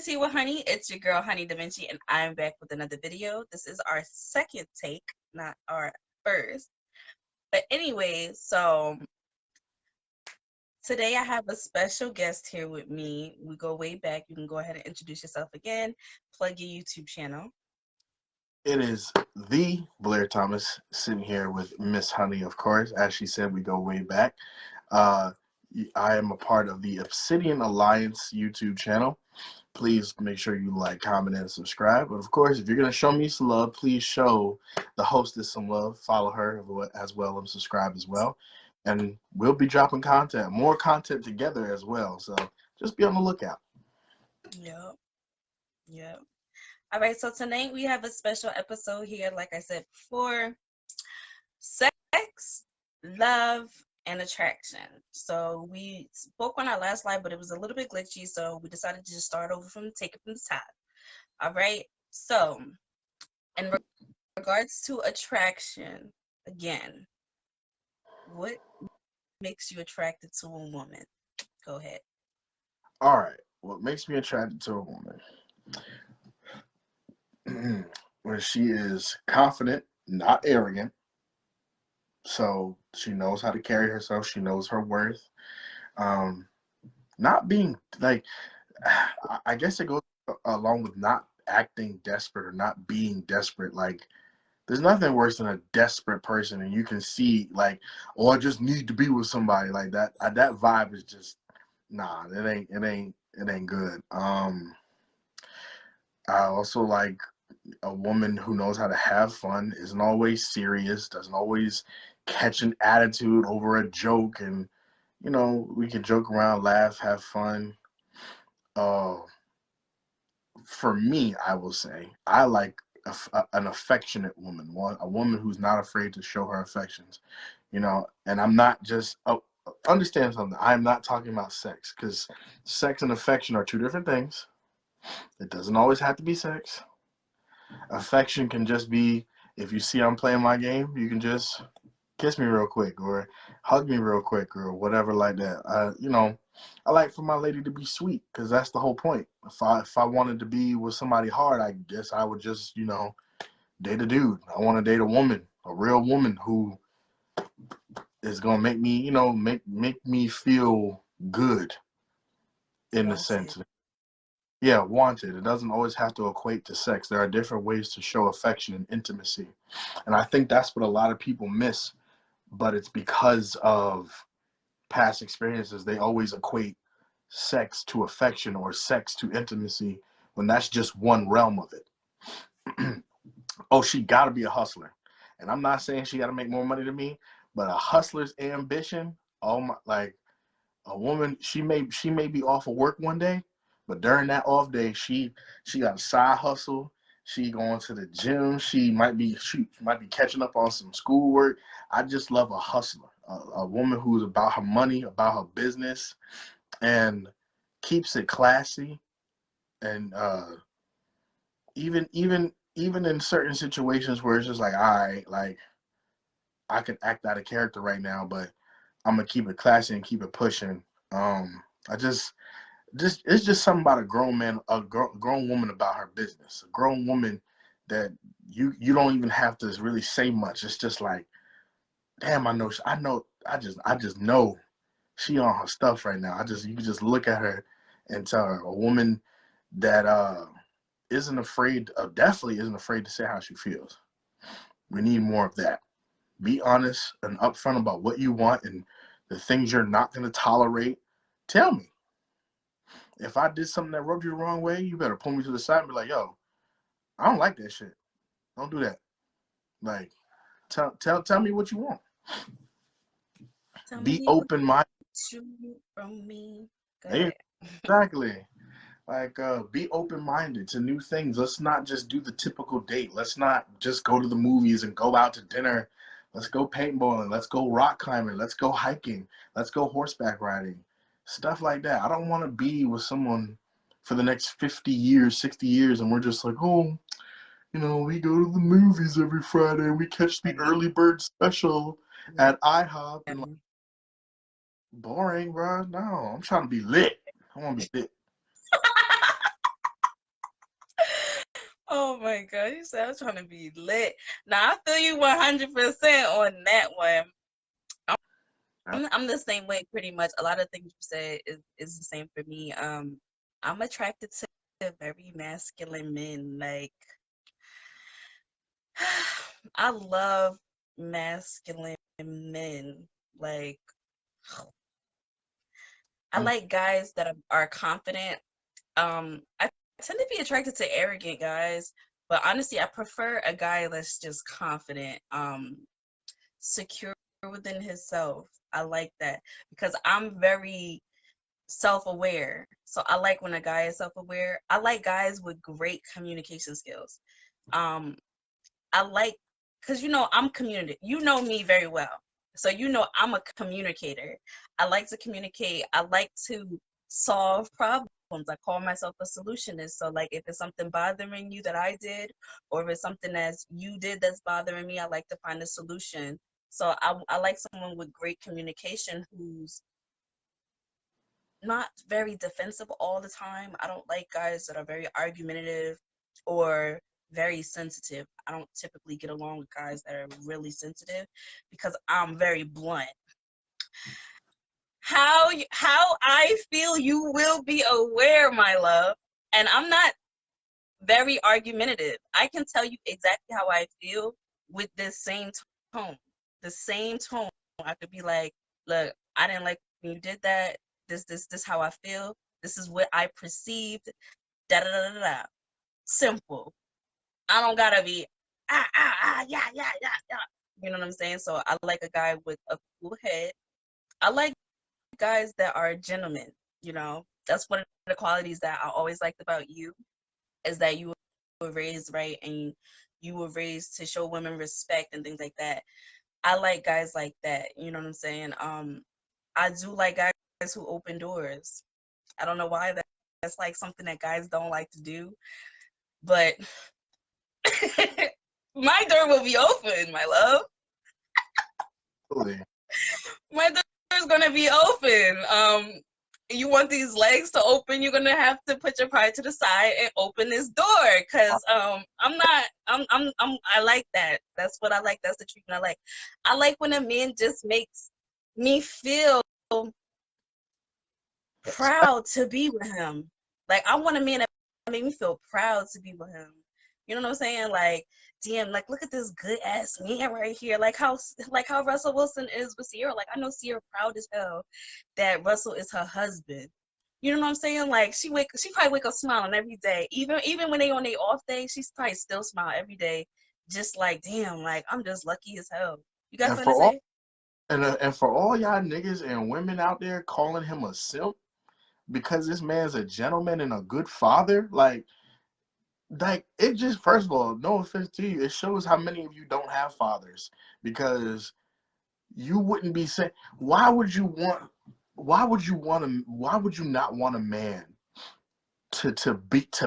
Tea with Honey. It's your girl, HoneyDaVinci, and I'm back with another video. This is our second take, not our first. But anyway, so today I have a special guest here with me. We go way back. You can go ahead and introduce yourself again. Plug your YouTube channel. It is the Blair Thomas sitting here with Miss Honey, of course. As she said, we go way back. Uh, I am a part of the Obsidian Alliance YouTube channel. Please make sure you like, comment, and subscribe. But of course, if you're going to show me some love, please show the hostess some love. Follow her as well and subscribe as well. And we'll be dropping content, more content together as well. So just be on the lookout. Yep. All right, so tonight we have a special episode here, like I said before. Sex, love, and attraction. So we spoke on our last live, but it was a little bit glitchy, so we decided to just start over take it from the top. All right, so in regards to attraction, again, what makes you attracted to a woman? Go ahead. All right, what makes me attracted to a woman? When she is confident, not arrogant. So she knows how to carry herself. She knows her worth. Not being like, I guess it goes along with not acting desperate or not being desperate. Like, there's nothing worse than a desperate person, and you can see like, oh, I just need to be with somebody like that. That vibe is just nah. It ain't good. I also like a woman who knows how to have fun, isn't always serious, doesn't always catch an attitude over a joke, and we can joke around, laugh, have fun. For me, I will say I like an affectionate woman, a woman who's not afraid to show her affections, and I'm not just understand something. I'm not talking about sex, because sex and affection are two different things. It doesn't always have to be sex. Affection can just be, if you see I'm playing my game, you can just kiss me real quick or hug me real quick or whatever like that. I like for my lady to be sweet, because that's the whole point. If I wanted to be with somebody hard, I guess I would just date a dude. I want to date a woman, a real woman who is gonna make me make me feel good in the sense. Yeah, wanted. It doesn't always have to equate to sex. There are different ways to show affection and intimacy. And I think that's what a lot of people miss, but it's because of past experiences. They always equate sex to affection or sex to intimacy, when that's just one realm of it. Oh, she got to be a hustler. And I'm not saying she got to make more money than me, but a hustler's ambition, oh my, like a woman, she may be off of work one day, but during that off day, she got a side hustle. She going to the gym. She might be catching up on some schoolwork. I just love a hustler, a woman who's about her money, about her business, and keeps it classy. And even in certain situations where it's just like, all right, like I can act out of character right now, but I'm gonna keep it classy and keep it pushing. I just it's just something about a grown man, grown woman about her business, a grown woman that you don't even have to really say much. It's just like, damn, I just know she on her stuff right now. You can just look at her and tell her, a woman that isn't afraid of, definitely isn't afraid to say how she feels. We need more of that. Be honest and upfront about what you want and the things you're not going to tolerate. Tell me. If I did something that rubbed you the wrong way, you better pull me to the side and be like, yo, I don't like that shit. Don't do that. Like, tell me what you want. Be open-minded. From me. Go ahead. Exactly. Like, be open-minded to new things. Let's not just do the typical date. Let's not just go to the movies and go out to dinner. Let's go paintballing. Let's go rock climbing. Let's go hiking. Let's go horseback riding. Stuff like that. I don't want to be with someone for the next 50 years, 60 years, and we're just like, oh, we go to the movies every Friday. We catch the early bird special at IHOP. And like, boring, bro. No, I'm trying to be lit. I want to be lit. Oh my god, you said I'm trying to be lit. Now I feel you 100% on that one. I'm the same way pretty much. A lot of things you said is the same for me. I'm attracted to very masculine men. Like I love masculine men. Like I I'm like guys that are confident. I tend to be attracted to arrogant guys, but honestly, I prefer a guy that's just confident, secure within himself. I like that because I'm very self-aware. So I like when a guy is self-aware. I like guys with great communication skills. Um, I like because I'm community. You know me very well, so I'm a communicator. I like to communicate. I like to solve problems. I call myself a solutionist. So like if it's something bothering you that I did, or if it's something that you did that's bothering me, I like to find a solution. So I like someone with great communication who's not very defensive all the time. I don't like guys that are very argumentative or very sensitive. I don't typically get along with guys that are really sensitive because I'm very blunt. How I feel you will be aware, my love. And I'm not very argumentative. I can tell you exactly how I feel with this same tone. The same tone. I could be like, look, I didn't like when you did that. This how I feel. This is what I perceived. Da da da da da. Simple. I don't gotta be yeah yeah yeah yeah. You know what I'm saying? So I like a guy with a cool head. I like guys that are gentlemen. That's one of the qualities that I always liked about you is that you were raised right and you were raised to show women respect and things like that. I like guys like that. You know what I'm saying? I do like guys who open doors. I don't know why that's like something that guys don't like to do, but my door will be open, my love. totally. My door is gonna be open. You want these legs to open, you're gonna have to put your pride to the side and open this door. Cause I'm not. I like that. That's what I like. That's the treatment I like. I like when a man just makes me feel proud to be with him. Like I want a man that make me feel proud to be with him. You know what I'm saying? Like, damn, like look at this good ass man right here. Like how Russell Wilson is with Sierra. Like I know Sierra proud as hell that Russell is her husband. You know what I'm saying? Like she probably wake up smiling every day. Even when they on their off day, she's probably still smile every day. Just like, damn, like I'm just lucky as hell. You got And something for to all say? and for all y'all niggas and women out there calling him a simp because this man's a gentleman and a good father, like it just, first of all, no offense to you, it shows how many of you don't have fathers, because you wouldn't be saying, why would you not want a man to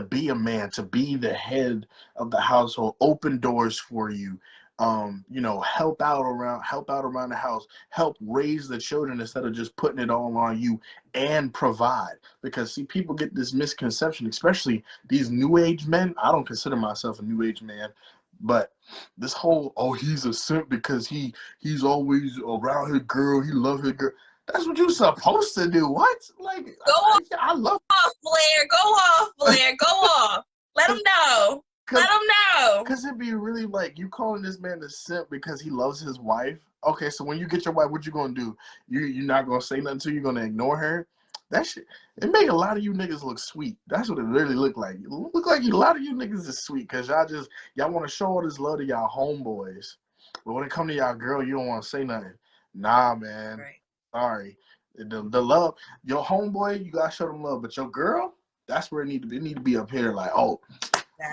be a man, to be the head of the household, open doors for you, help out around the house, help raise the children instead of just putting it all on you, and provide. Because see, people get this misconception, especially these new age men. I don't consider myself a new age man, but this whole, oh, he's a simp because he's always around his girl, he love his girl. That's what you're supposed to do. What? Like, Go I love. off, Blair. Go off, Blair. Go off. Let them know. Let Cause, them know. cause it'd be really like you calling this man a simp because he loves his wife. Okay, so when you get your wife, what you gonna do? You're not gonna say nothing to her, you're gonna ignore her. That shit, it make a lot of you niggas look sweet. That's what it really look like. It look like a lot of you niggas is sweet because y'all want to show all this love to y'all homeboys, but when it come to y'all girl, you don't want to say nothing. Nah, man. Right. Sorry. The love, your homeboy, you gotta show them love, but your girl, that's where it need to be. It need to be up here, like, oh,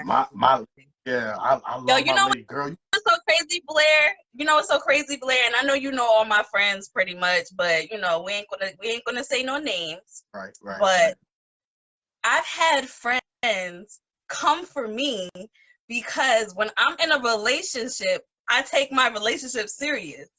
my Exactly. yeah, I Yo, love you my know lady girl. what's so crazy, Blair? You know what's so crazy, Blair? And I know you know all my friends pretty much, but we ain't gonna say no names. Right, right, But right. I've had friends come for me because when I'm in a relationship, I take my relationship serious.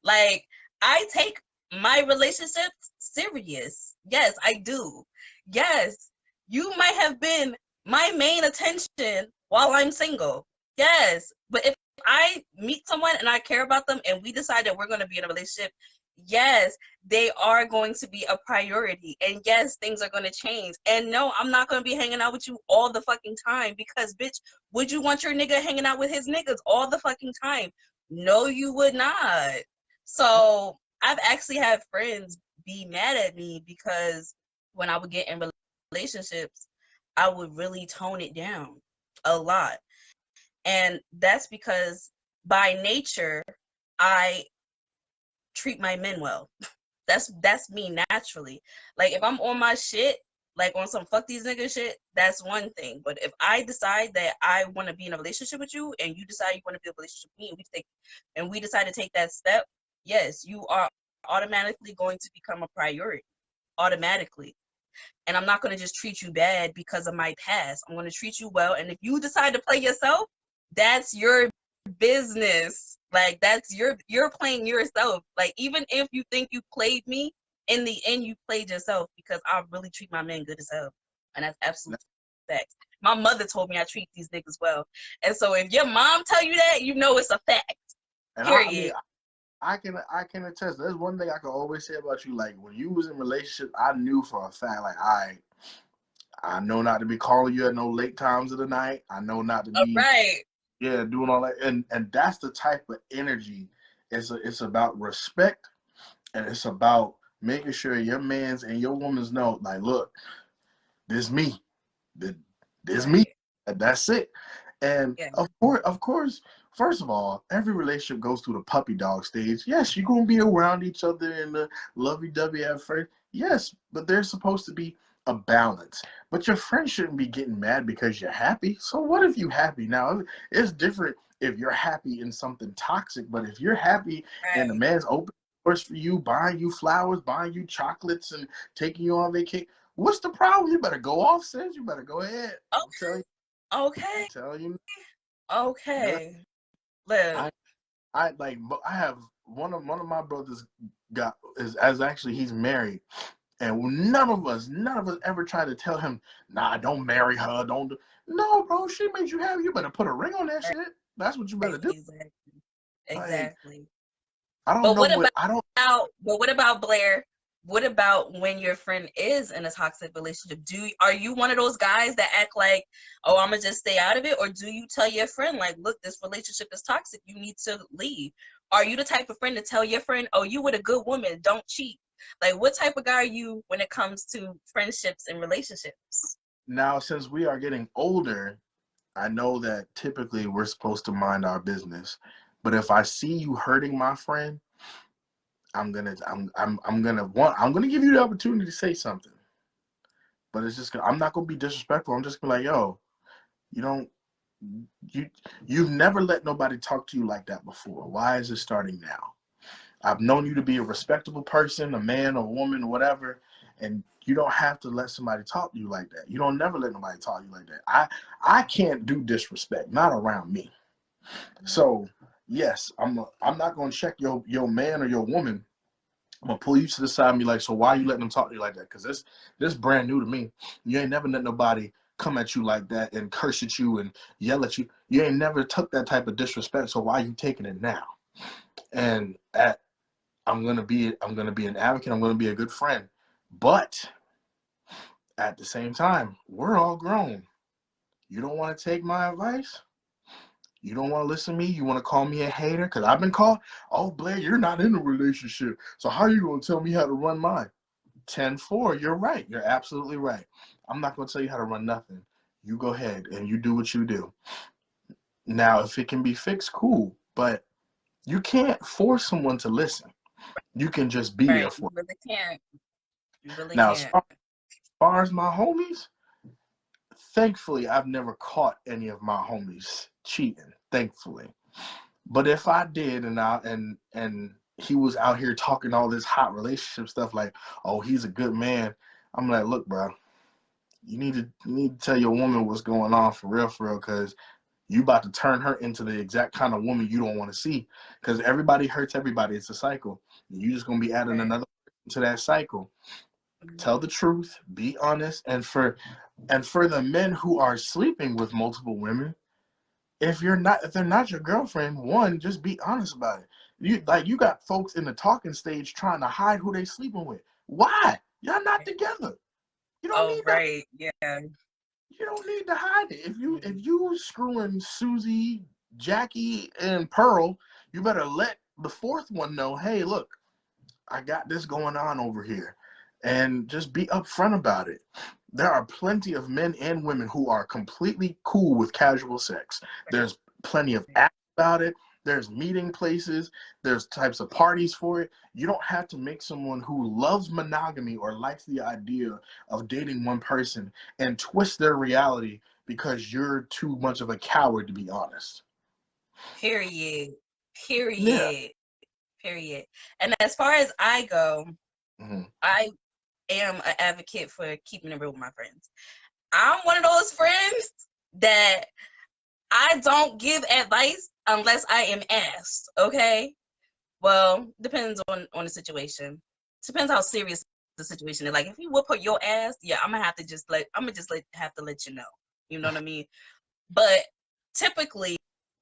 Like I take my relationships serious. Yes, I do. Yes, you might have been my main attention while I'm single. Yes. But if I meet someone and I care about them and we decide that we're going to be in a relationship, yes, they are going to be a priority. And yes, things are going to change. And no, I'm not going to be hanging out with you all the fucking time because, bitch, would you want your nigga hanging out with his niggas all the fucking time? No, you would not. So I've actually had friends be mad at me because when I would get in relationships, I would really tone it down a lot. And that's because by nature, I treat my men well. That's me naturally. Like if I'm on my shit, like on some fuck these niggas shit, that's one thing. But if I decide that I want to be in a relationship with you and you decide you want to be in a relationship with me and we decide to take that step, yes, you are automatically going to become a priority. Automatically. And I'm not going to just treat you bad because of my past. I'm going to treat you well. And if you decide to play yourself, that's your business. Like that's you're playing yourself. Like even if you think you played me, in the end you played yourself because I really treat my men good as hell. And that's absolute facts. My mother told me I treat these niggas well. And so if your mom tell you that, you know it's a fact. And I mean, Period. I can attest. There's one thing I can always say about you. Like when you was in relationship, I knew for a fact. Like I know not to be calling you at no late times of the night. I know not to All be right. doing all that. And that's the type of energy. It's about respect, and it's about making sure your man's and your woman's know. Like, look, this me, this me. Right. That's it. And Yeah. of course, first of all, every relationship goes through the puppy dog stage. Yes, you're gonna be around each other in the lovey-dovey at first. Yes, but there's supposed to be a balance. But your friend shouldn't be getting mad because you're happy. So what if you happy? Now it's different if you're happy in something toxic, but if you're happy and the Right. man's open doors for you, buying you flowers, buying you chocolates, and taking you on vacation, what's the problem? You better go off, sis. You better go ahead. I'm telling you. I'm Okay. telling you. Good. Okay. Look. I I like I have one of my brothers got is as actually he's married, and none of us ever tried to tell him, nah, don't marry her, don't do. No, bro, she made you happy. You better put a ring on that shit. That's what you better Right. do. Exactly. Like Exactly. I don't But know what what I don't. about Blair? What about when your friend is in a toxic relationship? Are you one of those guys that act like, oh, I'm gonna just stay out of it, or do you tell your friend like, look, this relationship is toxic, you need to leave? Are you the type of friend to tell your friend, oh, you with a good woman, don't cheat? Like, what type of guy are you when it comes to friendships and relationships? Now since we are getting older, I know that typically we're supposed to mind our business, but if I see you hurting my friend, I'm gonna give you the opportunity to say something. But it's just I'm not gonna be disrespectful. I'm just gonna be like, yo, you don't you you've never let nobody talk to you like that before. Why is it starting now? I've known you to be a respectable person, a man or woman or whatever, and you don't have to let somebody talk to you like that. You don't never let nobody talk to you like that. I can't do disrespect, not around me. So yes, I'm not gonna check your man or your woman. I'm gonna pull you to the side and be like, so why are you letting them talk to you like that? Because this brand new to me. You ain't never let nobody come at you like that and curse at you and yell at you. You ain't never took that type of disrespect. So why are you taking it now? And I'm gonna be an advocate. I'm gonna be a good friend. But at the same time, we're all grown. You don't want to take my advice? You don't want to listen to me? You want to call me a hater? Because I've been called, oh, Blair, you're not in a relationship. So how are you going to tell me how to run mine? 10-4, you're right. You're absolutely right. I'm not going to tell you how to run nothing. You go ahead and you do what you do. Now, if it can be fixed, cool. But you can't force someone to listen. You can just be there Right. You for really can't. You them. really Now, as can't. far as my homies, thankfully, I've never caught any of my homies cheating. Thankfully. But if I did, and he was out here talking all this hot relationship stuff, like, oh, he's a good man, I'm like, look, bro, you need to tell your woman what's going on for real, because you about to turn her into the exact kind of woman you don't want to see. Because everybody hurts everybody. It's a cycle. You just gonna be adding Right. another to that cycle. Tell the truth, be honest, and for the men who are sleeping with multiple women, if they're not your girlfriend, one, just be honest about it. You got folks in the talking stage trying to hide who they sleeping with. Why? Y'all not together. You don't Oh, need to. right. Yeah. You don't need to hide it. Mm. If you screwing Susie, Jackie, and Pearl, you better let the fourth one know. Hey, look, I got this going on over here, and just be upfront about it. There are plenty of men and women who are completely cool with casual sex. There's plenty of apps about it. There's meeting places. There's types of parties for it. You don't have to make someone who loves monogamy or likes the idea of dating one person and twist their reality because you're too much of a coward to be honest. Period. Yeah. Period. Period. And as far as I go, Mhm. I am an advocate for keeping it real with my friends. I'm one of those friends that I don't give advice unless I am asked. Okay. Well, depends on the situation. Depends how serious the situation is. Like if you whoop up your ass, yeah, have to let you know. You know what I mean? But typically,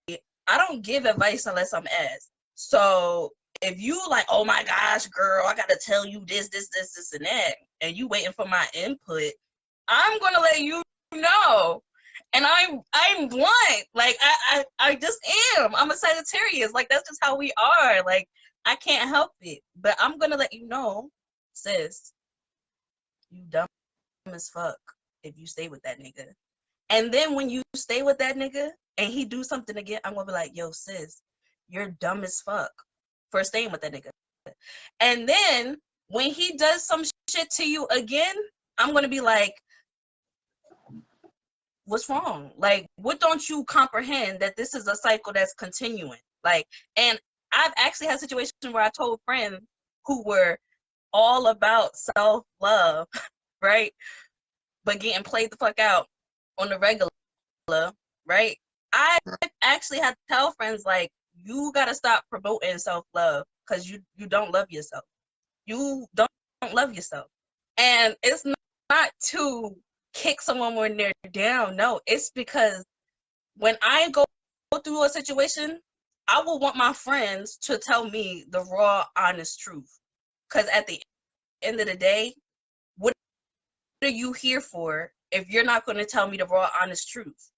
I don't give advice unless I'm asked. So if you like, oh my gosh, girl, I gotta tell you this, and that, and you waiting for my input, I'm gonna let you know. And I'm blunt. Like I just am. I'm a Sagittarius. Like that's just how we are. Like I can't help it. But I'm gonna let you know, sis, you dumb as fuck if you stay with that nigga. And then when you stay with that nigga and he do something again, I'm gonna be like, yo, sis, you're dumb as fuck for staying with that nigga. And then when he does some shit to you again, I'm gonna be like, what's wrong? Like, what don't you comprehend that this is a cycle that's continuing? Like, and I've actually had situations where I told friends who were all about self-love, right? But getting played the fuck out on the regular, right? I actually had to tell friends like, you gotta stop promoting self-love because you don't love yourself. You don't love yourself. And it's not to kick someone when they're down. No, it's because when I go through a situation, I will want my friends to tell me the raw, honest truth. Because at the end of the day, what are you here for if you're not going to tell me the raw, honest truth?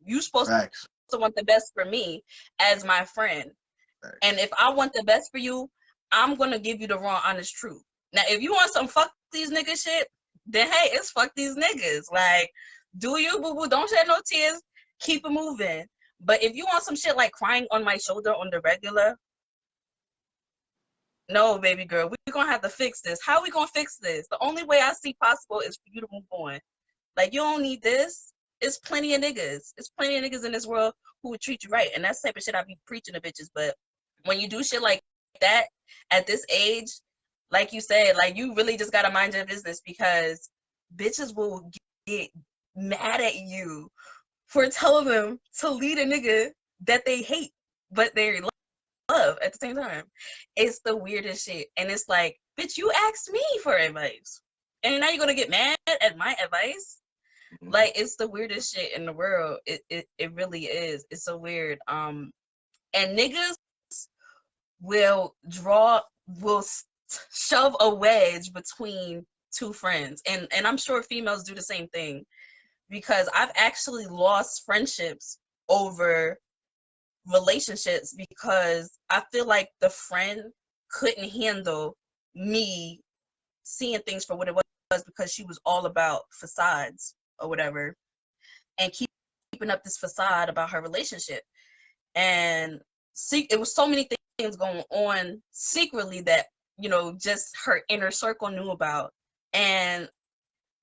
You're supposed Facts. to want the best for me as my friend. And Facts. if I want the best for you, I'm going to give you the raw, honest truth. Now, if you want some fuck these niggas shit, then hey, it's fuck these niggas. Like, do you, boo boo? Don't shed no tears. Keep it moving. But if you want some shit like crying on my shoulder on the regular, no, baby girl, we're going to have to fix this. How are we going to fix this? The only way I see possible is for you to move on. Like, you don't need this. It's plenty of niggas. It's plenty of niggas in this world who would treat you right. And that's the type of shit I be preaching to bitches. But when you do shit like that at this age, like you said, like you really just gotta mind your business because bitches will get mad at you for telling them to lead a nigga that they hate, but they love at the same time. It's the weirdest shit. And it's like, bitch, you asked me for advice. And now you're gonna get mad at my advice? Mhm. Like it's the weirdest shit in the world. It really is. It's so weird. And niggas will will shove a wedge between two friends, and I'm sure females do the same thing because I've actually lost friendships over relationships because I feel like the friend couldn't handle me seeing things for what it was because she was all about facades or whatever and keeping up this facade about her relationship. And see, it was so many things going on secretly that just her inner circle knew about. And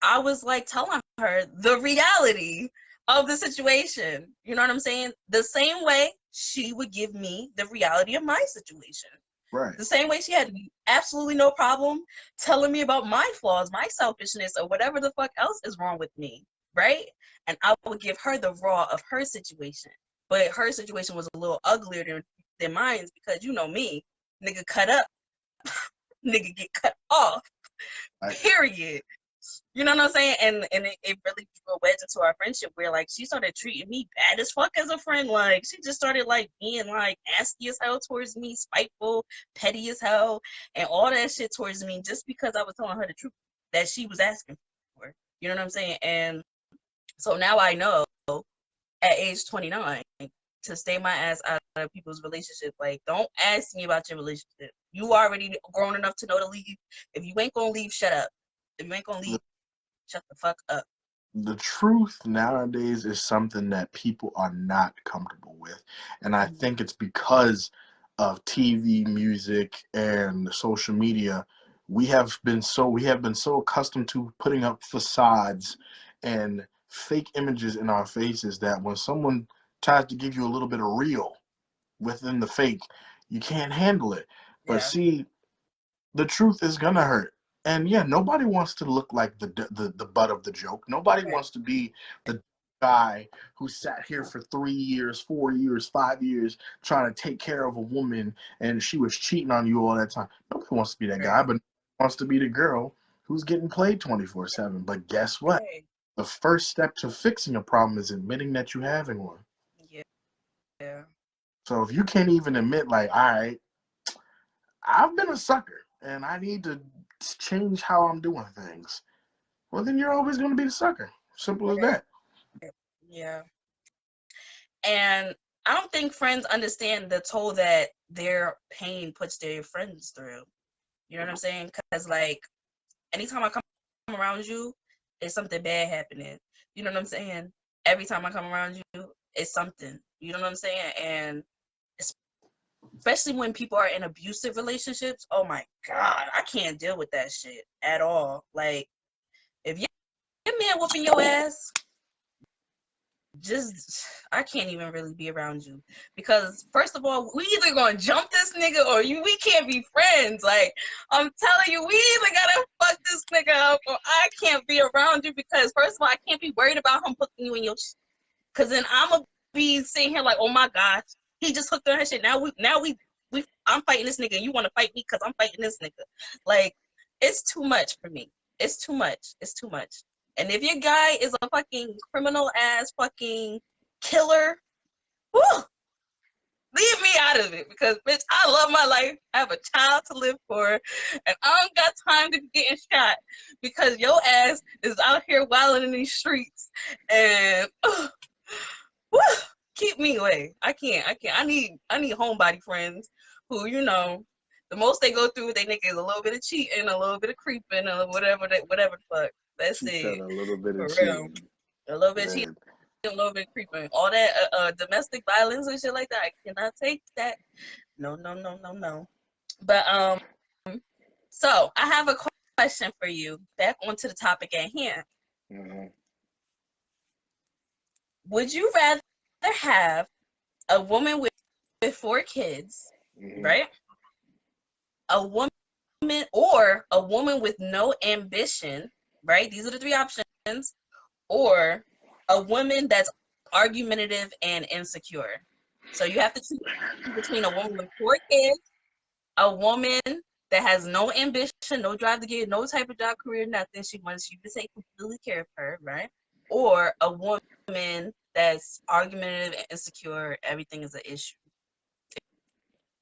I was like telling her the reality of the situation. You know what I'm saying? The same way she would give me the reality of my situation. Right. The same way she had absolutely no problem telling me about my flaws, my selfishness, or whatever the fuck else is wrong with me, right? And I would give her the raw of her situation. But her situation was a little uglier than mine because you know me, nigga cut up, nigga get cut off, Right. period. You know what I'm saying? And it really drew a wedge into our friendship where like she started treating me bad as fuck as a friend. Like she just started like being like nasty as hell towards me, spiteful, petty as hell, and all that shit towards me just because I was telling her the truth that she was asking for. You know what I'm saying? And so now I know at age 29 to stay my ass out of people's relationship. Like, don't ask me about your relationship. You already grown enough to know to leave. If you ain't gonna leave, shut up. If you ain't gonna leave, shut the fuck up. The truth nowadays is something that people are not comfortable with. And I think it's because of TV, music, and social media. We have been so accustomed to putting up facades and fake images in our faces that when someone tries to give you a little bit of real within the fake, you can't handle it. But Yeah, see, the truth is gonna hurt. And yeah, nobody wants to look like the butt of the joke. Nobody right, wants to be the guy who sat here for 3 years, 4 years, 5 years trying to take care of a woman and she was cheating on you all that time. Nobody wants to be that guy, right, but wants to be the girl who's getting played 24/7. But guess what? right. The first step to fixing a problem is admitting that you're having one. Yeah, yeah, So if you can't even admit, like, all right, I've been a sucker and I need to change how I'm doing things, well, then you're always going to be the sucker. Simple as right, that. yeah. And I don't think friends understand the toll that their pain puts their friends through. You know what I'm saying? Because like anytime I come around you, it's something bad happening. You know what I'm saying? Every time I come around you, it's something. You know what I'm saying? And especially when people are in abusive relationships, oh my God, I can't deal with that shit at all. Like, if your man whooping your ass, just I can't even really be around you because first of all, we either gonna jump this nigga or we can't be friends. Like I'm telling you, we either gotta fuck this nigga up or I can't be around you because first of all, I can't be worried about him putting you in your because then I'm gonna be sitting here like, oh my gosh, he just hooked on her shit. Now we I'm fighting this nigga and you want to fight me because I'm fighting this nigga. Like it's too much for me. It's too much. It's too much. And if your guy is a fucking criminal ass fucking killer, whew, leave me out of it because bitch, I love my life. I have a child to live for, and I don't got time to be getting shot because your ass is out here wilding in these streets. And whew, keep me away. I can't. I need homebody friends who the most they go through with they nigga is a little bit of cheating, a little bit of creeping, or whatever the fuck. That's She said it. a little bit of For real. cheating. A little bit cheating, Man, a little bit creeping. All that domestic violence and shit like that. I cannot take that. No, no, no, no, no. But so I have a question for you. Back onto the topic at hand. mhm. Would you rather have a woman with 4 kids, Mhm. right? A woman or a woman with no ambition, right? These are the three options. Or a woman that's argumentative and insecure. So you have to choose between a woman with 4 kids, a woman that has no ambition, no drive to get no type of job, career, nothing. She wants you to take completely care of her, right? Or a woman that's argumentative and insecure, everything is an issue.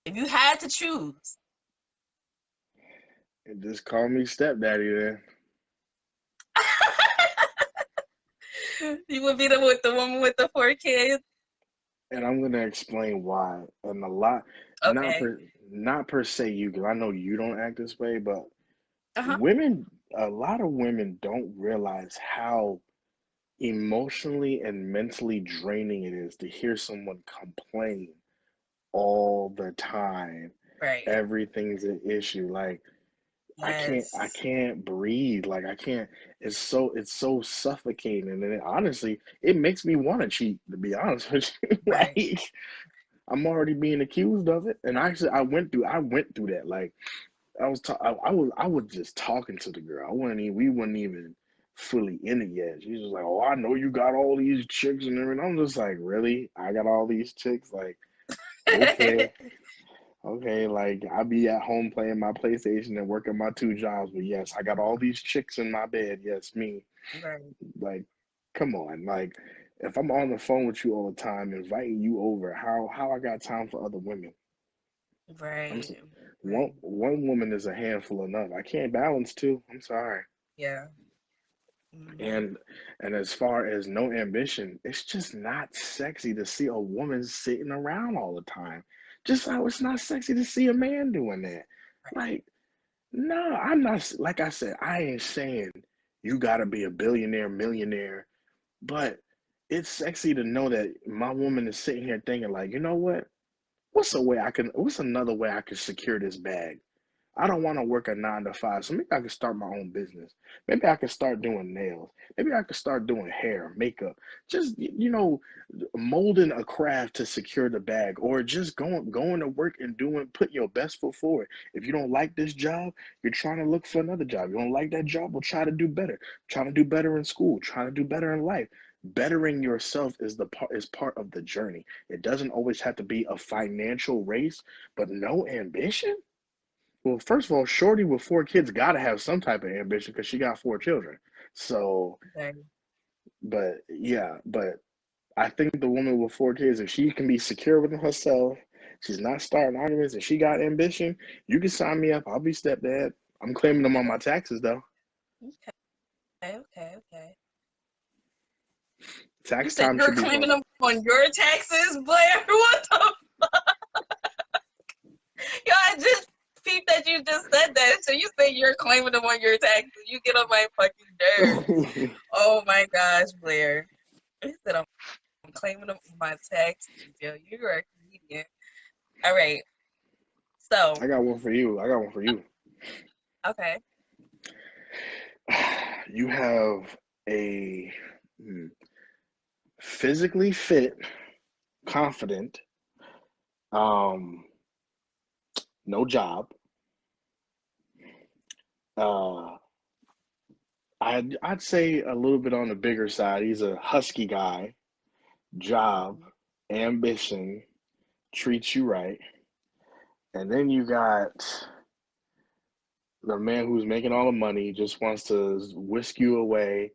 If you had to choose, And just call me stepdaddy then. you would be the woman with the 4 kids. And I'm gonna explain why. And a lot, not Okay. per not per se you, because I know you don't act this way, but Uh-huh. women, a lot of women don't realize how emotionally and mentally draining it is to hear someone complain all the time. Right. Everything's an issue. Like I Yes. can't breathe. Like I can't. It's so suffocating. And then honestly, it makes me want to cheat. To be honest with you, Right. like I'm already being accused of it. And actually, I went through that. Like I was just talking to the girl. We weren't even fully in it yet. She was just like, "Oh, I know you got all these chicks and everything." I'm just like, "Really? I got all these chicks?" Like, okay. Okay, like I be at home playing my PlayStation and working my two jobs, but yes, I got all these chicks in my bed. Yes, me. Right. Like, come on. Like, if I'm on the phone with you all the time, inviting you over, how I got time for other women? I'm s- Right. one Right. one woman is a handful enough. I can't balance two. I'm sorry. Yeah. Hmm. And as far as no ambition, it's just not sexy to see a woman sitting around all the time. Just how it's not sexy to see a man doing that. Right. Like, no, I'm not. Like I said, I ain't saying you gotta be a billionaire, millionaire, but it's sexy to know that my woman is sitting here thinking, like, you know what? What's another way I can secure this bag? I don't want to work a 9 to 5, so maybe I can start my own business. Maybe I can start doing nails. Maybe I can start doing hair, makeup. Just molding a craft to secure the bag, or just going to work and putting your best foot forward. If you don't like this job, you're trying to look for another job. You don't like that job, well, try to do better. Try to do better in school. Try to do better in life. Bettering yourself is part of the journey. It doesn't always have to be a financial race, but no ambition. Well, first of all, Shorty with 4 kids got to have some type of ambition because she got 4 children. So, Okay. but yeah, but I think the woman with 4 kids, if she can be secure within herself, she's not starting arguments, and she got ambition, you can sign me up. I'll be stepdad. I'm claiming them on my taxes though. Okay. Okay. Okay. You Tax said time you're should be claiming fun. them on your taxes, Blair. What the? Yo, I just peeped that you just said that. So you say you're claiming them on your taxes. You get on my fucking nerves. Oh my gosh, Blair. He said I'm claiming them on my taxes. Yo, you're a comedian. All right. So, I got one for you. I got one for you. okay. You have a physically fit, confident, um, no job. Uh, I'd say a little bit on the bigger side. He's a husky guy. Job, Mhm. ambition, treats you right, and then you got the man who's making all the money, just wants to whisk you away.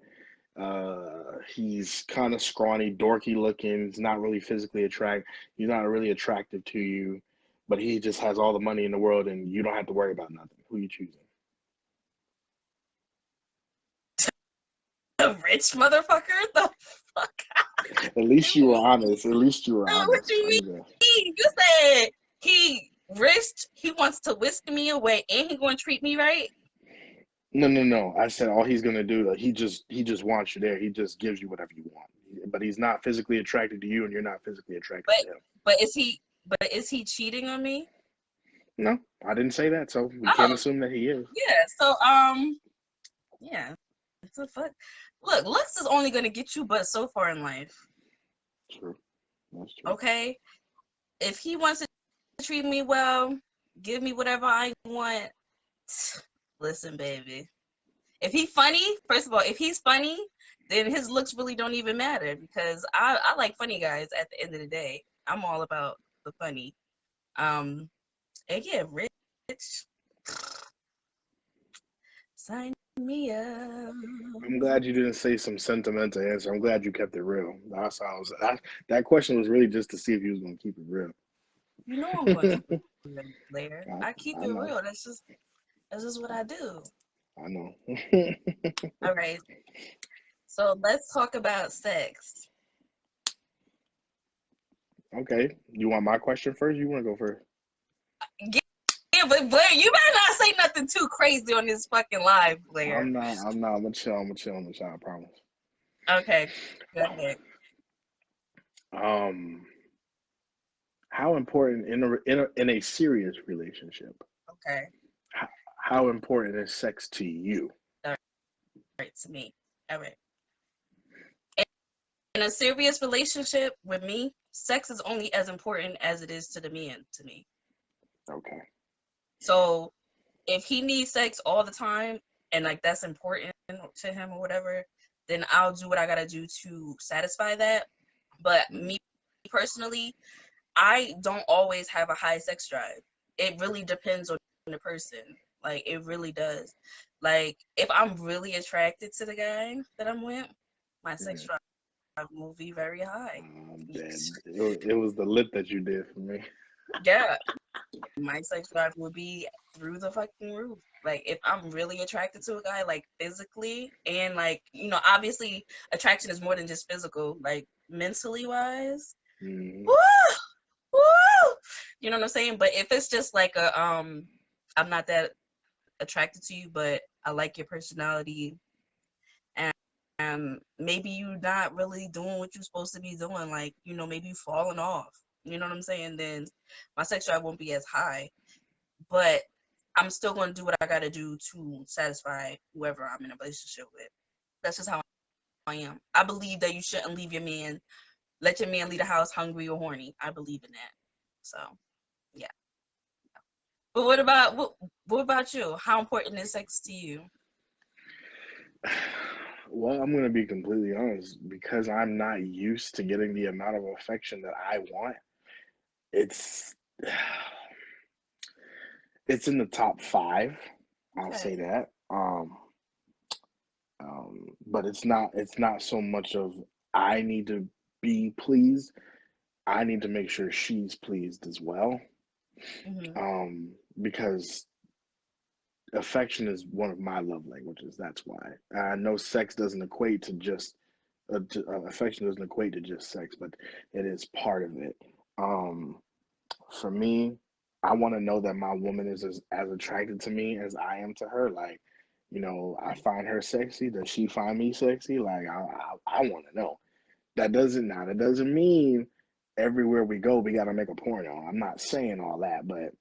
He's kind of scrawny, dorky looking. He's not really physically attract. He's not really attractive to you, but he just has all the money in the world, and you don't have to worry about nothing. Who you choosing? A rich motherfucker? The fuck? At least you were honest. At least you were What honest. you mean? You said he rich, he wants to whisk me away and he gonna treat me right? No, no, no. I said all he's gonna do. He just wants you there. He just gives you whatever you want. But he's not physically attracted to you, and you're not physically attracted But to him. but is he cheating on me? No, I didn't say that. So we can't Oh, assume that he is. yeah. So yeah. It's a fuck. Look, looks is only gonna get you but so far in life. True. That's true. Okay? If he wants to treat me well, give me whatever I want. Listen, baby. If he's funny, first of all, if he's funny, then his looks really don't even matter because I like funny guys at the end of the day. I'm all about the funny. Um, and yeah, rich, sign me up. I'm glad you didn't say some sentimental answer. I'm glad you kept it real. That's how I was. That question was really just to see if you was gonna keep it real. You know I'm gonna keep it real later. I, I keep I it know. real. That's just what I do. I know. All right. So let's talk about sex. Okay. You want my question first? You want to go first? Yeah, yeah, but Blair, you better not say nothing too crazy on this fucking live, Blair. I'm not. I'm not. I'm gonna chill. I'm gonna chill. I'm gonna chill. I promise. Okay, go ahead. Um, how important in a serious relationship? Okay, How, how important is sex to you? all right, to me. All right. In a serious relationship with me, sex is only as important as it is to the man to me. Okay. So if he needs sex all the time and like that's important to him or whatever, then I'll do what I gotta do to satisfy that. But me personally, I don't always have a high sex drive. it really depends on the person. Like, it really does. Like, if I'm really attracted to the guy that I'm with, my sex drive will be very high. I'm dead. It was the lip that you did for me. Yeah, my sex drive will be through the fucking roof. Like, if I'm really attracted to a guy, like, physically, and, like, obviously attraction is more than just physical, like, mentally wise. Mm-hmm. Woo! Woo! You know what I'm saying? But if it's just like I'm not that attracted to you, but I like your personality, and maybe you're not really doing what you're supposed to be doing, like, maybe you falling off. You know what I'm saying? Then my sex drive won't be as high, but I'm still going to do what I got to do to satisfy whoever I'm in a relationship with. That's just how I am. I believe that you shouldn't let your man leave the house hungry or horny. I believe in that. So, yeah. But what about you? How important is sex to you? Well, I'm gonna be completely honest. Because I'm not used to getting the amount of affection that I want, it's it's in the top five. I'll say Okay. that. But it's not so much of I need to be pleased. I need to make sure she's pleased as well. Hmm. Um, because affection is one of my love languages. That's why I know sex doesn't equate to just affection doesn't equate to just sex, but it is part of it. Um, for me, I want to know that my woman is as attracted to me as I am to her. Like, I find her sexy. Does she find me sexy? Like, I want to know. That doesn't mean everywhere we go we got to make a porno. I'm not saying all that, but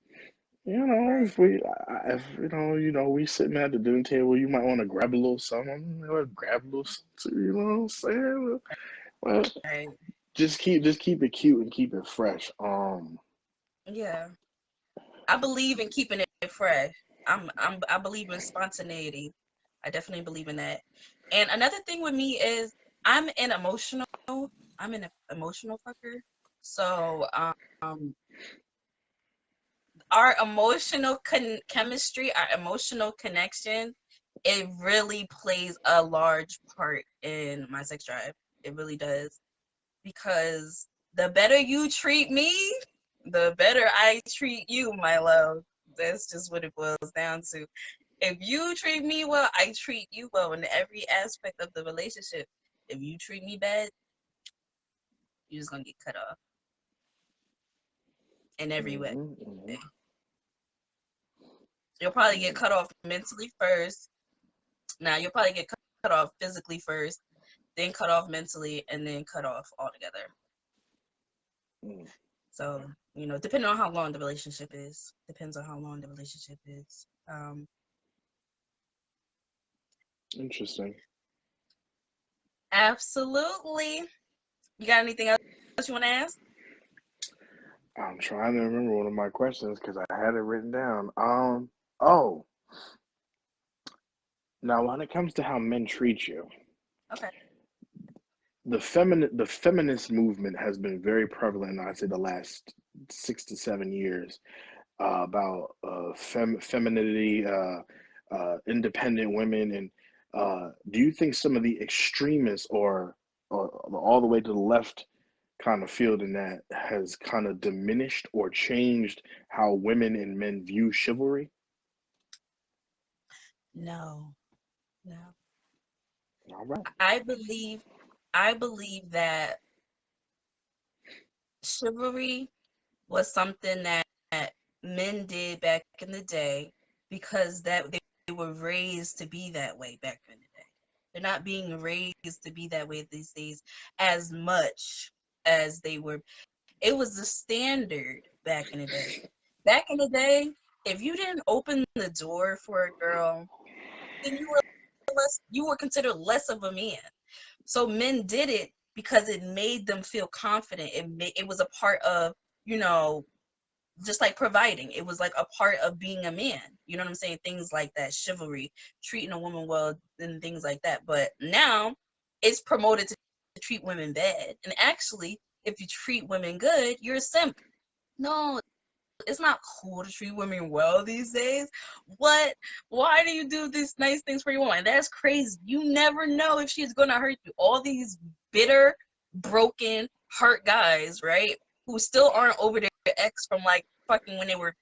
Right. if we sitting at the dinner table, you might want to grab a little something, grab a little something, you know what I'm saying? Well, Right. just keep it cute and keep it fresh. Yeah. I believe in keeping it fresh. I believe in spontaneity. I definitely believe in that. And another thing with me is I'm an emotional I'm an emotional fucker. So our emotional chemistry, our emotional connection, it really plays a large part in my sex drive. It really does. Because the better you treat me, the better I treat you, my love. That's just what it boils down to. If you treat me well, I treat you well in every aspect of the relationship. If you treat me bad, you're just gonna get cut off in every way. hmm hmm You'll probably get cut off mentally first. Now you'll probably get cut off physically first, then cut off mentally, and then cut off altogether. So, depending on how long the relationship is, depends on how long the relationship is. Interesting. Absolutely. You got anything else you want to ask? I'm trying to remember one of my questions because I had it written down. Oh, now when it comes to how men treat you, Okay. the feminist movement has been very prevalent. I'd say the last 6 to 7 years about femininity, independent women, and do you think some of the extremists or all the way to the left kind of field in that has kind of diminished or changed how women and men view chivalry? No, no. All right. I believe I believe that chivalry was something that men did back in the day because that they were raised to be that way back in the day. They're not being raised to be that way these days as much as they were. It was the standard back in the day. Back in the day, if you didn't open the door for a girl, then you were considered less of a man. So men did it because it made them feel confident. It was a part of, you know, just like providing. It was like a part of being a man. You know what I'm saying? Things like that, chivalry, treating a woman well, and things like that. But now it's promoted to treat women bad. And actually, if you treat women good, you're a simp. No, it's not cool to treat women well these days. What? Why do you do these nice things for your woman? That's crazy. You never know if she's gonna hurt you. All these bitter, broken, hurt guys, right? Who still aren't over their ex from like fucking when they were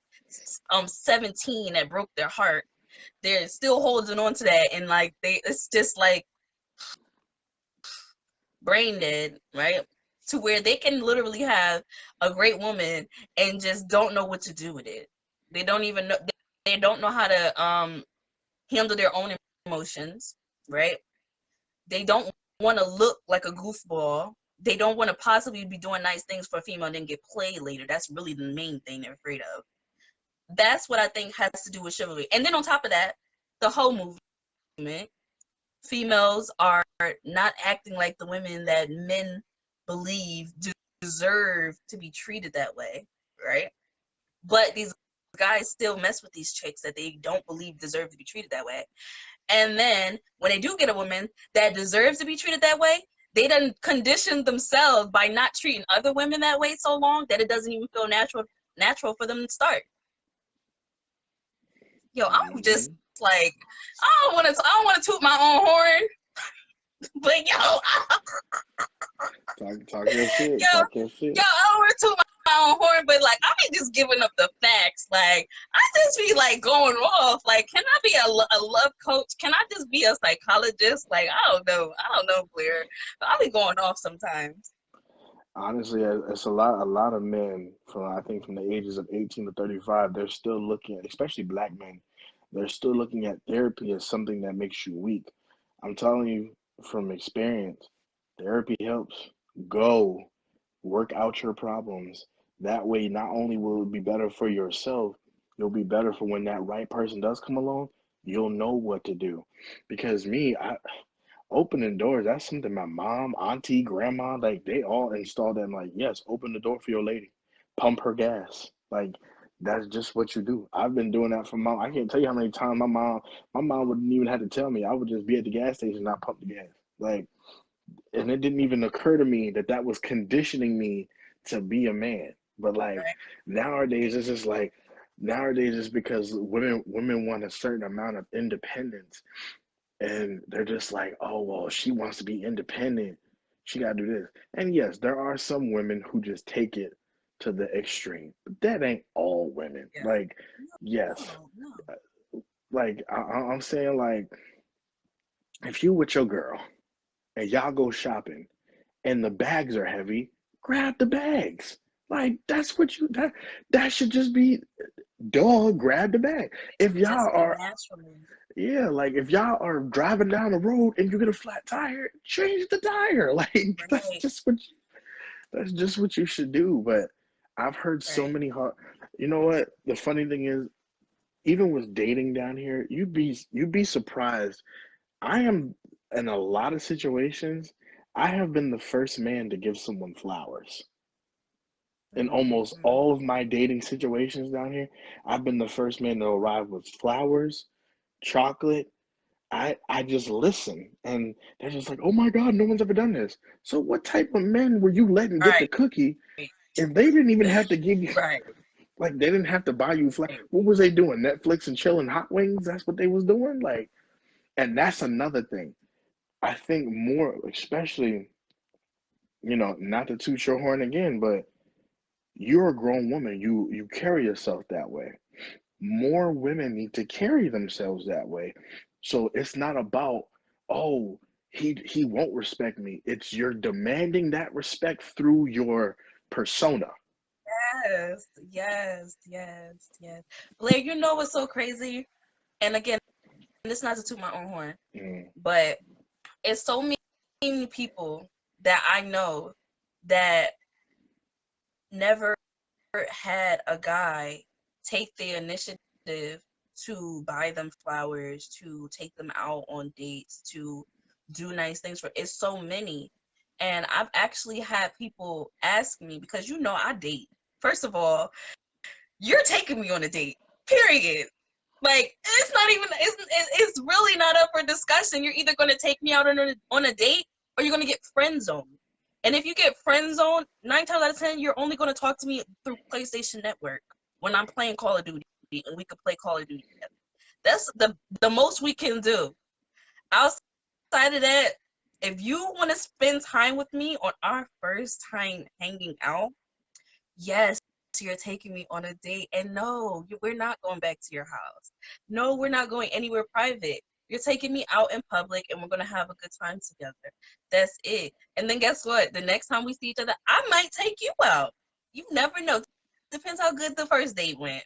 17 that broke their heart. They're still holding on to that, and like it's just like brain dead, right? To where they can literally have a great woman and just don't know what to do with it. They don't even know. They don't know how to handle their own emotions, right? They don't want to look like a goofball. They don't want to possibly be doing nice things for a female and then get played later. That's really the main thing they're afraid of. That's what I think has to do with chivalry. And then on top of that, the whole movement, females are not acting like the women that men believe deserve to be treated that way, right? But these guys still mess with these chicks that they don't believe deserve to be treated that way. And then when they do get a woman that deserves to be treated that way, they done conditioned themselves by not treating other women that way so long that it doesn't even feel natural for them to start. Yo, I'm just like, I don't want to toot my own horn, but yo, Talk your shit. yo, Talk your shit. yo, I don't want to toot my own horn, but like, I be just giving up the facts. Like, I just be like going off. Like, can I be a love coach? Can I just be a psychologist? Like, I don't know, Blair. But I be going off sometimes. Honestly, it's a lot of men I think from the ages of 18 to 35, they're still looking at, especially black men, they're still looking at therapy as something that makes you weak. I'm telling you from experience, therapy helps. Go work out your problems. That way, not only will it be better for yourself, you'll be better for when that right person does come along. You'll know what to do. Because opening doors, that's something my mom, auntie, grandma, like they all installed that. Like, yes, open the door for your lady, pump her gas. Like, that's just what you do. I've been doing that for mom. I can't tell you how many times my mom wouldn't even have to tell me. I would just be at the gas station and I pump the gas. Like, and it didn't even occur to me that that was conditioning me to be a man. But like Right? nowadays, it's just like nowadays it's because women want a certain amount of independence, and they're just like, oh well, she wants to be independent, she got to do this. And yes, there are some women who just take it to the extreme, but that ain't all women. Yeah. Like, yes, No. like I'm saying, like if you with your girl and y'all go shopping and the bags are heavy, grab the bags. Like that's what that should just be, dog, grab the bag. If y'all Just be are, natural. yeah, like if y'all are driving down the road and you get a flat tire, change the tire. Like Right. that's just what you should do. But I've heard so Right. many hard. You know what? The funny thing is, even with dating down here, you'd be surprised. I am in a lot of situations. I have been the first man to give someone flowers. In almost Mm-hmm. all of my dating situations down here, I've been the first man to arrive with flowers, chocolate. I just listen, and they're just like, "Oh my God, no one's ever done this." So what type of men were you letting get the Right. cookie if they didn't even have to give you, Right. like they didn't have to buy you What was they doing? Netflix and chilling hot wings? That's what they was doing? Like, and that's another thing. I think more, especially, not to toot your horn again, but you're a grown woman. You carry yourself that way. More women need to carry themselves that way. So it's not about, oh, he won't respect me. It's you're demanding that respect through your persona. Yes. Yes. Yes. Yes. Blair, you know what's so crazy? And again, it's not to toot my own horn, Mm, but it's so many people that I know that never had a guy take the initiative to buy them flowers, to take them out on dates, to do nice things for. It's so many. And I've actually had people ask me, because I date. First of all, you're taking me on a date. Period. Like, it's not even it's really not up for discussion. You're either going to take me out on a date, or you're going to get friend zoned. And if you get friend zoned, 9 times out of 10, you're only going to talk to me through PlayStation Network when I'm playing Call of Duty and we could play Call of Duty together. That's the most we can do. Outside of that, if you want to spend time with me on our first time hanging out, yes, you're taking me on a date. And no, we're not going back to your house. No, we're not going anywhere private. You're taking me out in public and we're going to have a good time together. That's it. And then guess what? The next time we see each other, I might take you out. You never know. Depends how good the first date went.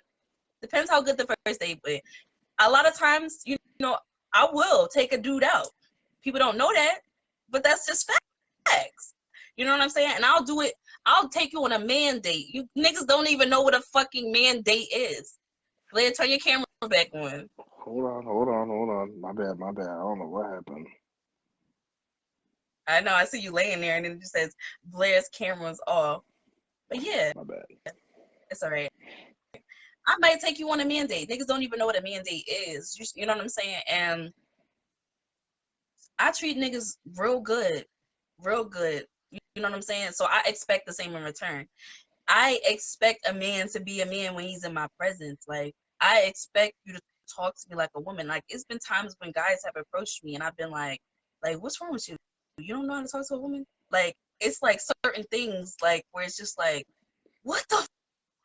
Depends how good the first date went. A lot of times, you know, I will take a dude out. People don't know that, but that's just facts. You know what I'm saying? And I'll do it. I'll take you on a man date. You niggas don't even know what a fucking man date is. Blair, turn your camera back on. Hold on. My bad. I don't know what happened. I know, I see you laying there and it just says Blair's camera's off. But yeah, My bad. it's all right. I might take you on a man date. Niggas don't even know what a man date is. You know what I'm saying? And I treat niggas real good. Real good. You know what I'm saying? So I expect the same in return. I expect a man to be a man when he's in my presence. Like, I expect you to talk to me like a woman. Like, it's been times when guys have approached me and I've been like, what's wrong with you? You don't know how to talk to a woman? Like, it's like certain things, like, where it's just like, what the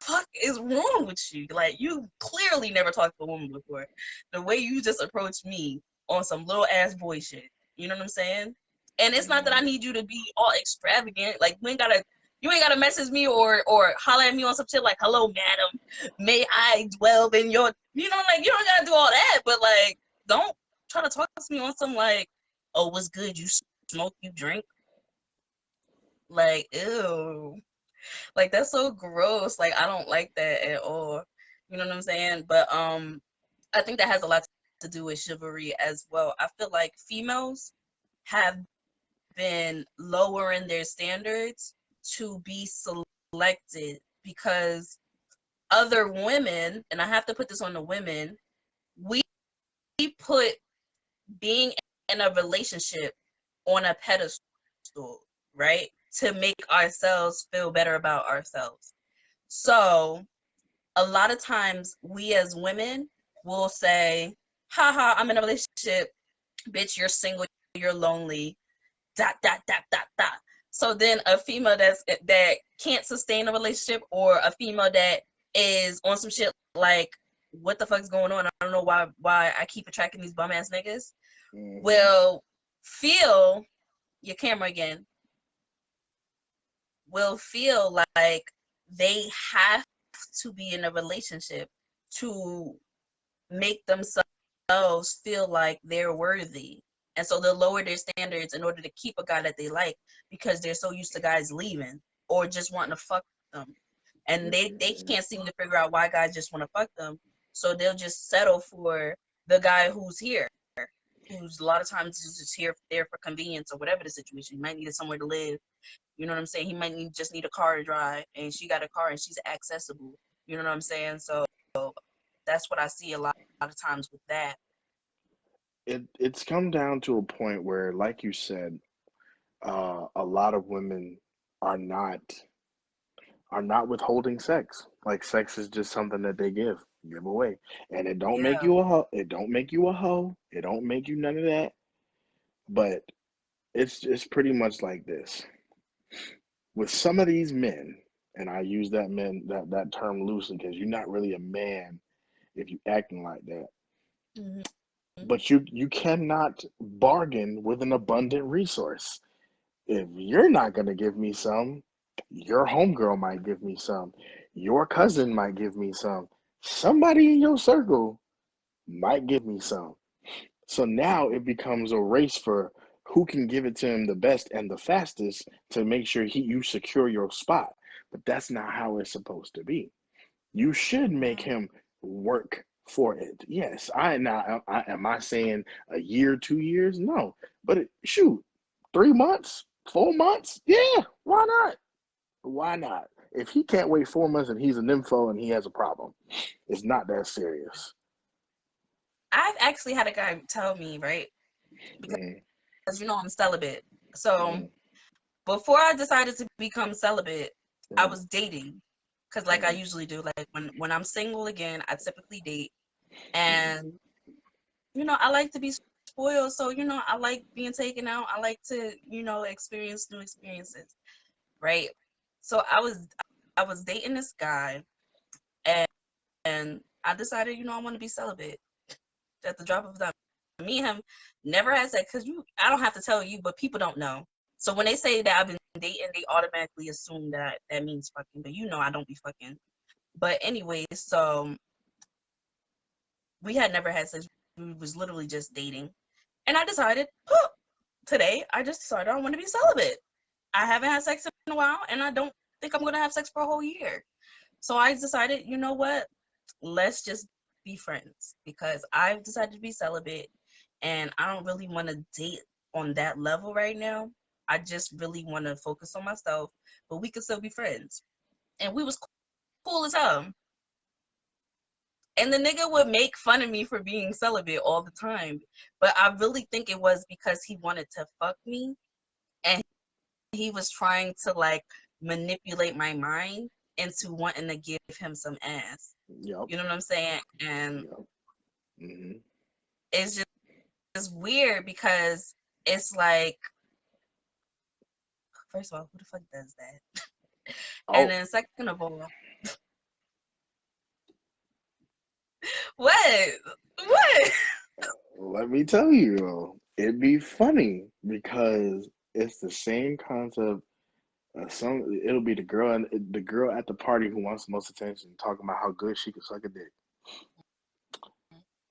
fuck is wrong with you? Like, you clearly never talked to a woman before. The way you just approached me on some little ass boy shit. You know what I'm saying? And it's not that I need you to be all extravagant. Like, you ain't gotta message me or holler at me on some shit like, hello, madam, may I dwell in your, you know, like, you don't gotta do all that, but like, don't try to talk to me on some like, oh, what's good? You smoke, you drink? Like, ew. Like, that's so gross. Like, I don't like that at all. You know what I'm saying? But I think that has a lot to do with chivalry as well. I feel like females have been lowering their standards to be selected because other women, and I have to put this on the women, we put being in a relationship on a pedestal, right? To make ourselves feel better about ourselves. So a lot of times we as women will say, haha, I'm in a relationship, bitch, you're single, you're lonely, dot dot dot dot dot. So then a female that can't sustain a relationship, or a female that is on some shit like, what the fuck's going on? I don't know why I keep attracting these bum ass niggas. Will feel your camera again. Will feel like they have to be in a relationship to make themselves feel like they're worthy. And so they'll lower their standards in order to keep a guy that they like because they're so used to guys leaving or just wanting to fuck them. And they can't seem to figure out why guys just want to fuck them. So they'll just settle for the guy who's here, who's a lot of times just here there for convenience or whatever the situation. He might need somewhere to live. You know what I'm saying? He might just need a car to drive, and she got a car and she's accessible. You know what I'm saying? So that's what I see a lot of times with that. It's come down to a point where, like you said, a lot of women are not withholding sex. Like, sex is just something that they give away, and it don't make Yeah. you a hoe. It don't make you a hoe. It don't make you none of that. But it's pretty much like this with some of these men, and I use that term loosely because you're not really a man if you acting like that. Mm-hmm. But you cannot bargain with an abundant resource. If you're not gonna give me some, your homegirl might give me some. Your cousin might give me some. Somebody in your circle might give me some. So now it becomes a race for who can give it to him the best and the fastest to make sure you secure your spot. But that's not how it's supposed to be. You should make him work for it. Yes, am I saying a year, 2 years? No, but shoot, 3 months, 4 months? Yeah, why not? Why not? If he can't wait 4 months and he's an info and he has a problem, it's not that serious. I've actually had a guy tell me, right? Because Mm, you know I'm celibate. So mm, before I decided to become celibate, I mm, was dating because like I usually do. Like when I'm single again, I typically date, and I like to be spoiled. So I like being taken out. I like to experience new experiences, right? So I was dating this guy, and I decided I want to be celibate at the drop of a dime. Me and him never had sex because I don't have to tell you, but people don't know. So when they say that I've been dating, they automatically assume that that means fucking, but I don't be fucking. But anyway, so we had never had sex. We was literally just dating. And I decided, today, I just decided I want to be celibate. I haven't had sex in a while, and I don't think I'm going to have sex for a whole year. So I decided, you know what? Let's just be friends because I've decided to be celibate, and I don't really want to date on that level right now. I just really want to focus on myself, but we could still be friends. And we was cool as hell. And the nigga would make fun of me for being celibate all the time. But I really think it was because he wanted to fuck me, and he was trying to like manipulate my mind into wanting to give him some ass. Yep. You know what I'm saying? And Yep. Mm-hmm. it's just weird because it's like, first of all, who the fuck does that? And Oh, then second of all, what? What? let me tell you, it'd be funny because it's the same concept. It'll be the girl at the party who wants the most attention, talking about how good she can suck a dick,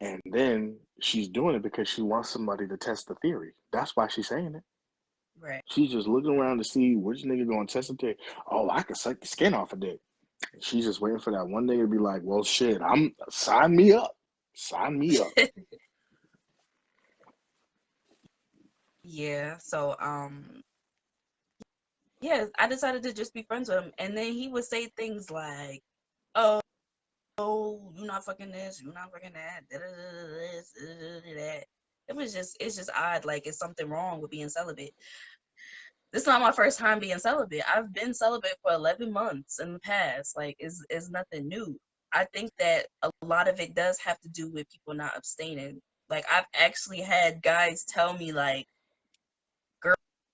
and then she's doing it because she wants somebody to test the theory. That's why she's saying it. Right. She's just looking around to see which nigga gonna test the theory. Oh, I can suck the skin off a dick. She's just waiting for that one nigga to be like, "Well, shit, sign me up, sign me up." Yeah. So yeah, I decided to just be friends with him, and then he would say things like, "Oh, you're not fucking this, you're not fucking that, this, that." It's just odd. Like, it's something wrong with being celibate. This is not my first time being celibate. I've been celibate for 11 months in the past. Like, it's nothing new. I think that a lot of it does have to do with people not abstaining. Like, I've actually had guys tell me, like,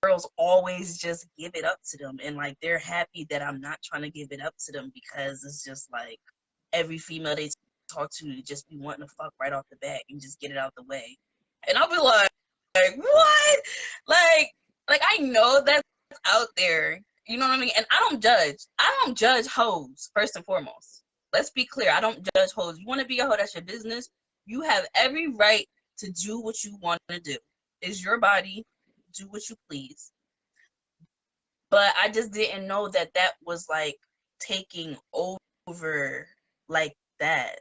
girls always just give it up to them, and like they're happy that I'm not trying to give it up to them because it's just like every female they talk to just be wanting to fuck right off the bat and just get it out the way. And I'll be like what? Like I know that's out there. You know what I mean? And I don't judge hoes, first and foremost. Let's be clear. I don't judge hoes. You want to be a hoe, that's your business. You have every right to do what you want to do. It's your body. Do what you please. But I just didn't know that that was like taking over like that,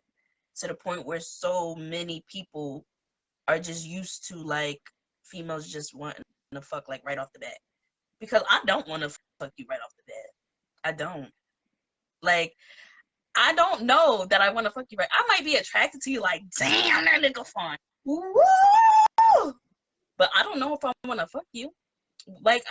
to the point where so many people are just used to like females just wanting to fuck like right off the bat. Because I don't want to fuck you right off the bat. I don't. Like, I don't know that I want to fuck you right. I might be attracted to you, like, damn, that nigga fine. Woo! But I don't know if I want to fuck you. Like,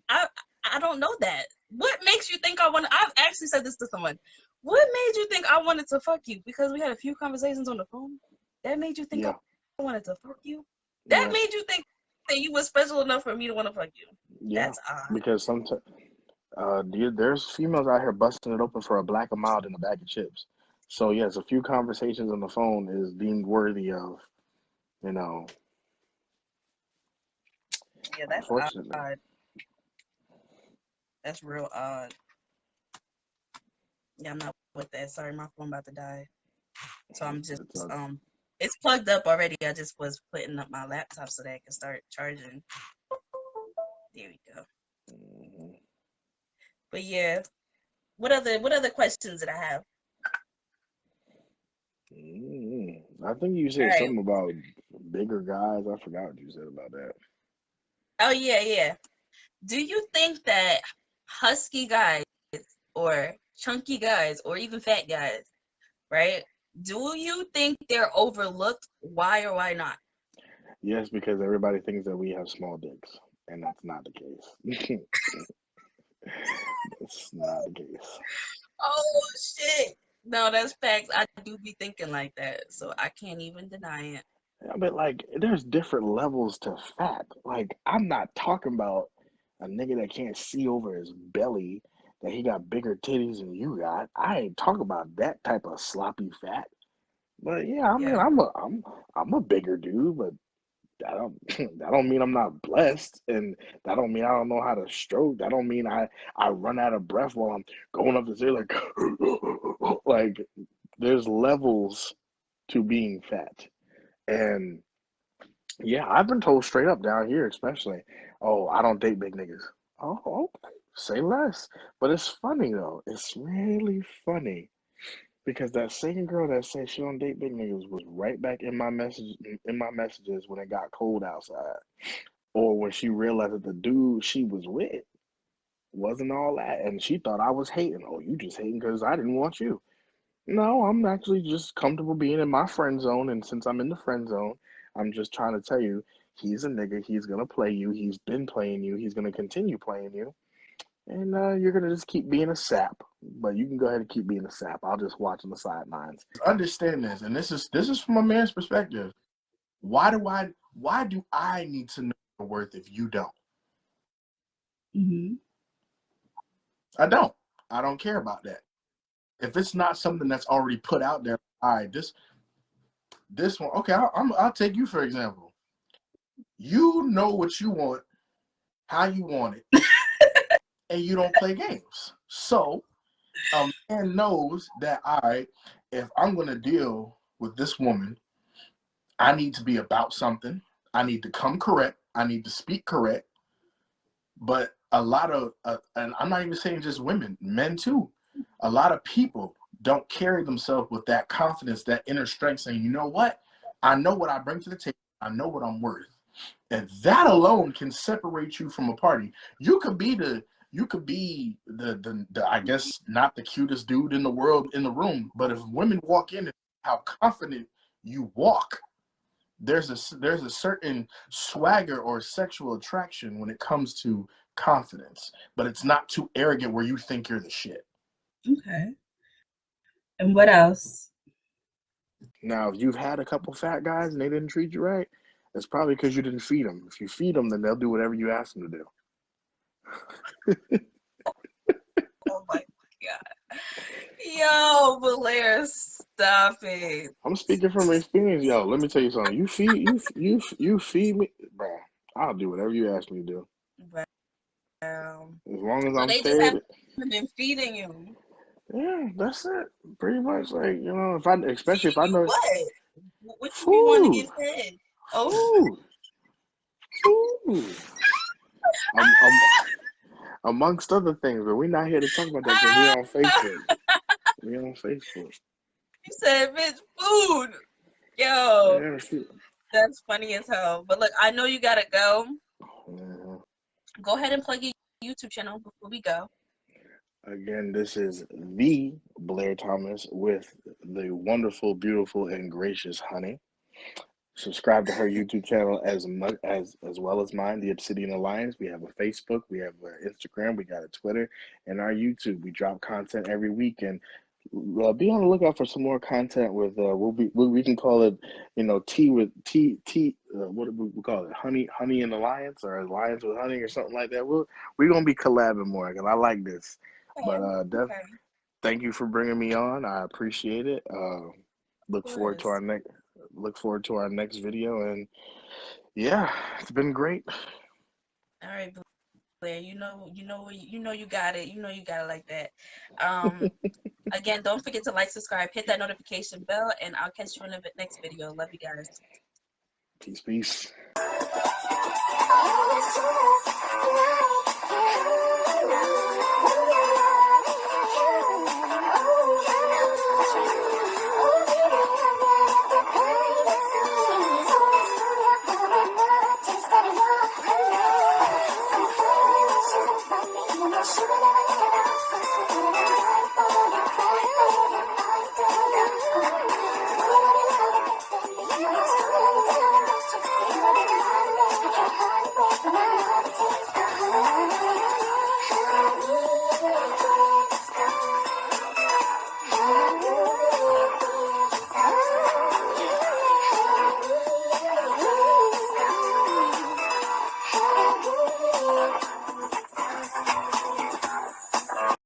I I don't know that. What makes you think I want to? I've actually said this to someone. What made you think I wanted to fuck you? Because we had a few conversations on the phone. That made you think I Yeah, wanted to fuck you? That yes, made you think that you were special enough for me to want to fuck you? yeah. That's odd. Because sometimes, there's females out here busting it open for a black and mild and a bag of chips. So yes, a few conversations on the phone is deemed worthy of, you know, Yeah, that's unfortunately. odd. That's real odd. Yeah, I'm not with that. Sorry, my phone about to die. So I'm just It's a, it's plugged up already. I just was putting up my laptop so that I can start charging. There we go. mhm. But yeah, what other questions did I have? I think you All said right. something about bigger guys. I forgot what you said about that. Oh yeah, yeah. Do you think that husky guys or chunky guys or even fat guys, right? Do you think they're overlooked? Why or why not? Yes, because everybody thinks that we have small dicks, and that's not the case. That's not the case. Oh shit. No, that's facts. I do be thinking like that, so I can't even deny it. I mean, like, there's different levels to fat. Like, I'm not talking about a nigga that can't see over his belly, that he got bigger titties than you got. I ain't talking about that type of sloppy fat. But yeah, I mean, Yeah. I'm a bigger dude, but that don't that don't mean I'm not blessed, and that don't mean I don't know how to stroke. That don't mean I run out of breath while I'm going up the stairs like there's levels to being fat. And yeah, I've been told straight up down here, especially, oh, I don't date big niggas. Oh, okay. Say less. But it's funny though. It's really funny because that same girl that said she don't date big niggas was right back in my messages when it got cold outside. Or when she realized that the dude she was with wasn't all that and she thought I was hating. Oh, you just hating because I didn't want you. No, I'm actually just comfortable being in my friend zone, and since I'm in the friend zone, I'm just trying to tell you, he's a nigga. He's gonna play you. He's been playing you. He's gonna continue playing you, and you're gonna just keep being a sap. But you can go ahead and keep being a sap. I'll just watch on the sidelines. Understand this, and this is from a man's perspective. Why do I need to know your worth if you don't? Mm-hmm. I don't. I don't care about that. If it's not something that's already put out there, all right, this one, okay, I'll take you for example. You know what you want, how you want it, and you don't play games. So a man knows that, all right, if I'm going to deal with this woman, I need to be about something. I need to come correct. I need to speak correct. But a lot of, and I'm not even saying just women, men too, a lot of people don't carry themselves with that confidence, that inner strength, saying, you know what? I know what I bring to the table. I know what I'm worth. And that alone can separate you from a party. You could be the I guess not the cutest dude in the world in the room, but if women walk in and how confident you walk, there's a certain swagger or sexual attraction when it comes to confidence, but it's not too arrogant where you think you're the shit. Okay. And what else? Now, if you've had a couple fat guys and they didn't treat you right, it's probably because you didn't feed them. If you feed them, then they'll do whatever you ask them to do. Oh my god. Yo, Blair, stop it. I'm speaking from experience, yo. Let me tell you something. You feed me, bro. I'll do whatever you ask me to do, Wow. as long as So I'm they just fed. haven't been feeding you. Yeah, that's it. Pretty much, like, if I, especially if Feeding I you know what? What you be wanting to food, get fed? Oh, food, food. Amongst other things, but we're not here to talk about that because we're ah, on Facebook. We're on Facebook. you said bitch food. Yo, Yeah, shoot. that's funny as hell. But look, I know you gotta go. Mhm. Go ahead and plug your YouTube channel before we go. Again, this is the Blair Thomas with the wonderful, beautiful, and gracious Honey. Subscribe to her YouTube channel as well as mine, the Obsidian Alliance. We have a Facebook, we have an Instagram, we got a Twitter, and our YouTube. We drop content every week, and be on the lookout for some more content with we can call it, tea with tea. What do we call it? Honey and Alliance, or Alliance with Honey, or something like that. We're gonna be collabing more because I like this. But Okay. Okay. thank you for bringing me on. I appreciate it. Of Look forward to course. our next look forward to our next video, and yeah, it's been great. All right, Blair. You got it. You know you got it like that. Um, again, don't forget to like, subscribe, hit that notification bell, and I'll catch you in the next video. Love you guys. Peace, peace.